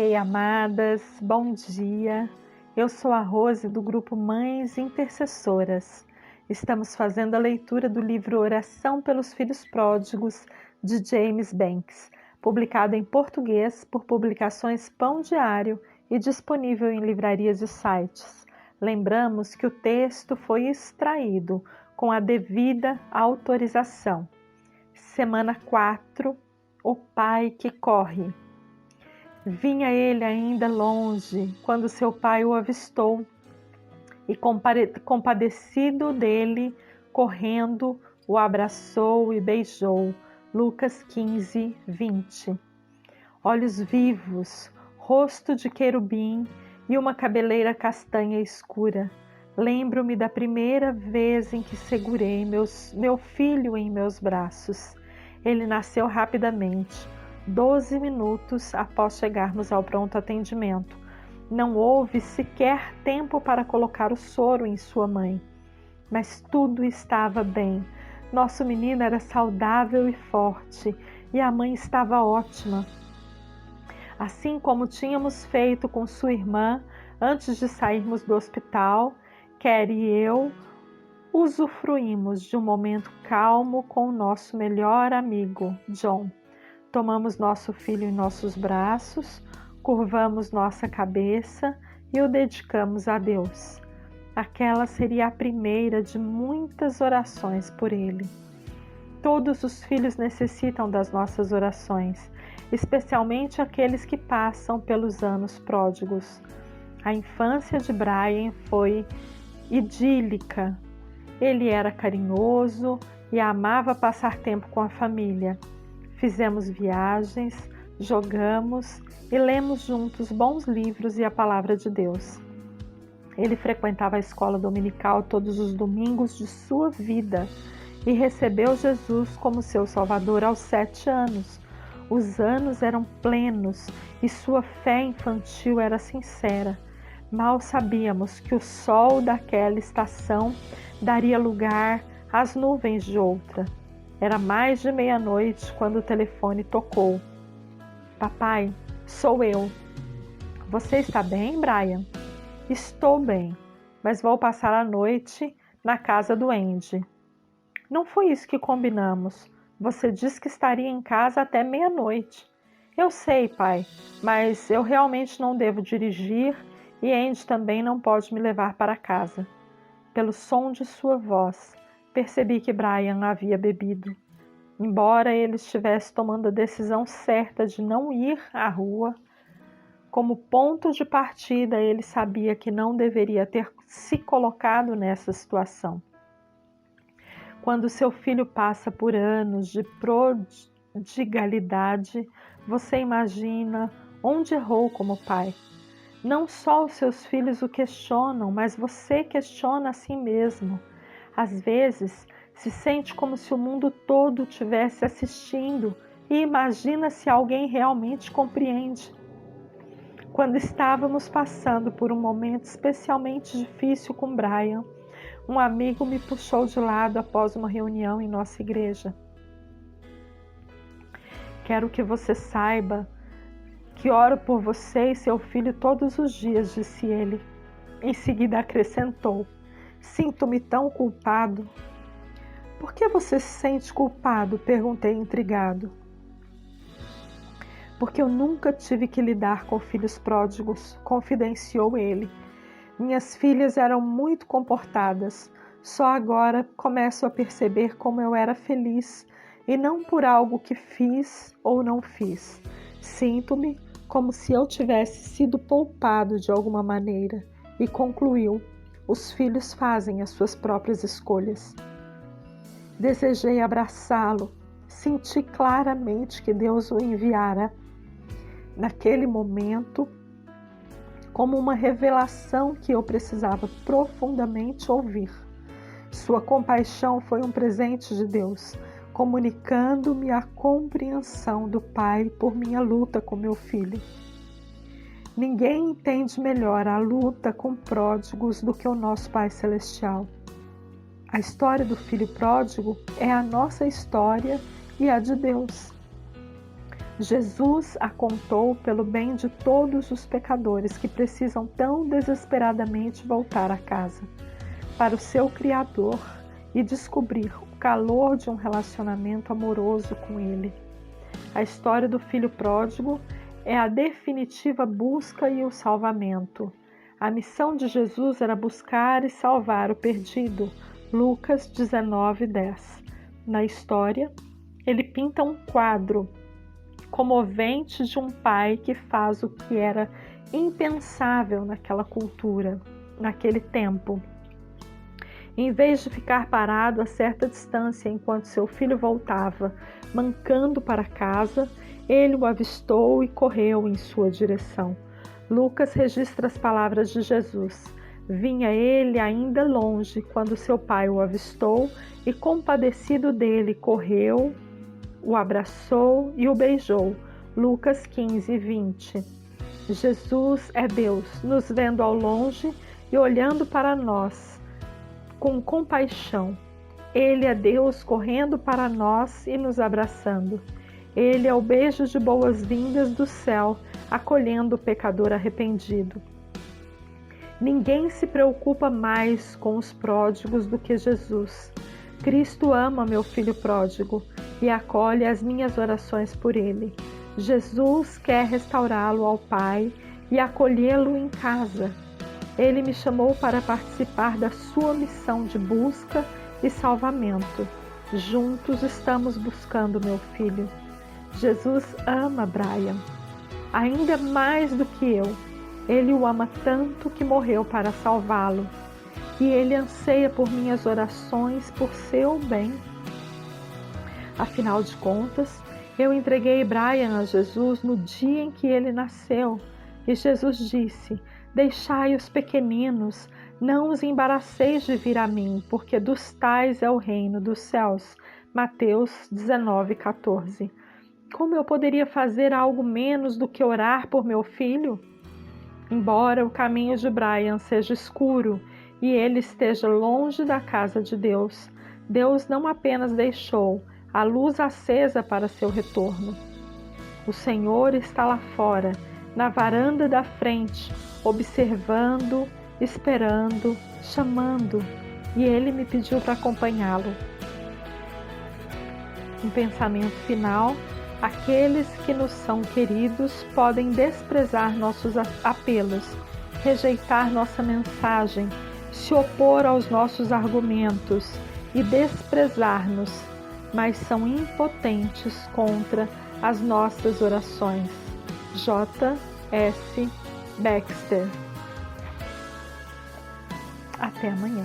Ei, amadas, bom dia. Eu sou a Rose do grupo Mães Intercessoras. Estamos fazendo a leitura do livro Oração pelos Filhos Pródigos, de James Banks, publicado em português por Publicações Pão Diário e disponível em livrarias e sites. Lembramos que o texto foi extraído com a devida autorização. Semana 4, o pai que corre. Vinha ele ainda longe, quando seu pai o avistou, e compadecido dele, correndo, o abraçou e beijou. Lucas 15, 20. Olhos vivos, rosto de querubim e uma cabeleira castanha escura. Lembro-me da primeira vez em que segurei meu filho em meus braços. Ele nasceu rapidamente. 12 minutos após chegarmos ao pronto atendimento. Não houve sequer tempo para colocar o soro em sua mãe. Mas tudo estava bem. Nosso menino era saudável e forte, e a mãe estava ótima. Assim como tínhamos feito com sua irmã antes de sairmos do hospital, Kerry e eu usufruímos de um momento calmo com o nosso melhor amigo, John. Tomamos nosso filho em nossos braços, curvamos nossa cabeça e o dedicamos a Deus. Aquela seria a primeira de muitas orações por ele. Todos os filhos necessitam das nossas orações, especialmente aqueles que passam pelos anos pródigos. A infância de Brian foi idílica. Ele era carinhoso e amava passar tempo com a família. Fizemos viagens, jogamos e lemos juntos bons livros e a palavra de Deus. Ele frequentava a escola dominical todos os domingos de sua vida e recebeu Jesus como seu Salvador aos 7 anos. Os anos eram plenos e sua fé infantil era sincera. Mal sabíamos que o sol daquela estação daria lugar às nuvens de outra. Era mais de meia-noite quando o telefone tocou. Papai, sou eu. Você está bem, Brian? Estou bem, mas vou passar a noite na casa do Andy. Não foi isso que combinamos. Você disse que estaria em casa até meia-noite. Eu sei, pai, mas eu realmente não devo dirigir e Andy também não pode me levar para casa. Pelo som de sua voz, percebi que Brian havia bebido. Embora ele estivesse tomando a decisão certa de não ir à rua, como ponto de partida ele sabia que não deveria ter se colocado nessa situação. Quando seu filho passa por anos de prodigalidade, você imagina onde errou como pai. Não só os seus filhos o questionam, mas você questiona a si mesmo. Às vezes, se sente como se o mundo todo estivesse assistindo e imagina se alguém realmente compreende. Quando estávamos passando por um momento especialmente difícil com Brian, um amigo me puxou de lado após uma reunião em nossa igreja. Quero que você saiba que oro por você e seu filho todos os dias, disse ele. Em seguida acrescentou, sinto-me tão culpado. Por que você se sente culpado? Perguntei intrigado. Porque eu nunca tive que lidar com filhos pródigos, confidenciou ele. Minhas filhas eram muito comportadas. Só agora começo a perceber como eu era feliz, e não por algo que fiz ou não fiz. Sinto-me como se eu tivesse sido poupado de alguma maneira, e concluiu, os filhos fazem as suas próprias escolhas. Desejei abraçá-lo, senti claramente que Deus o enviara, naquele momento, como uma revelação que eu precisava profundamente ouvir. Sua compaixão foi um presente de Deus, comunicando-me a compreensão do Pai por minha luta com meu filho. Ninguém entende melhor a luta com pródigos do que o nosso Pai Celestial. A história do filho pródigo é a nossa história e a de Deus. Jesus a contou pelo bem de todos os pecadores que precisam tão desesperadamente voltar a casa, para o seu Criador e descobrir o calor de um relacionamento amoroso com Ele. A história do filho pródigo é a definitiva busca e o salvamento. A missão de Jesus era buscar e salvar o perdido. Lucas 19:10. Na história, ele pinta um quadro comovente de um pai que faz o que era impensável naquela cultura, naquele tempo. Em vez de ficar parado a certa distância enquanto seu filho voltava, mancando para casa, ele o avistou e correu em sua direção. Lucas registra as palavras de Jesus. Vinha ele ainda longe quando seu pai o avistou e, compadecido dele, correu, o abraçou e o beijou. Lucas 15:20. Jesus é Deus, nos vendo ao longe e olhando para nós com compaixão. Ele é Deus correndo para nós e nos abraçando. Ele é o beijo de boas-vindas do céu, acolhendo o pecador arrependido. Ninguém se preocupa mais com os pródigos do que Jesus. Cristo ama meu filho pródigo e acolhe as minhas orações por ele. Jesus quer restaurá-lo ao Pai e acolhê-lo em casa. Ele me chamou para participar da sua missão de busca e salvamento. Juntos estamos buscando meu filho. Jesus ama Brian, ainda mais do que eu. Ele o ama tanto que morreu para salvá-lo. E ele anseia por minhas orações por seu bem. Afinal de contas, eu entreguei Brian a Jesus no dia em que ele nasceu. E Jesus disse: deixai os pequeninos, não os embaraceis de vir a mim, porque dos tais é o reino dos céus. Mateus 19:14. Como eu poderia fazer algo menos do que orar por meu filho? Embora o caminho de Brian seja escuro e ele esteja longe da casa de Deus, Deus não apenas deixou a luz acesa para seu retorno. O Senhor está lá fora, na varanda da frente, observando, esperando, chamando, e ele me pediu para acompanhá-lo. Um pensamento final: aqueles que nos são queridos podem desprezar nossos apelos, rejeitar nossa mensagem, se opor aos nossos argumentos e desprezar-nos, mas são impotentes contra as nossas orações. J.S. Baxter. Até amanhã.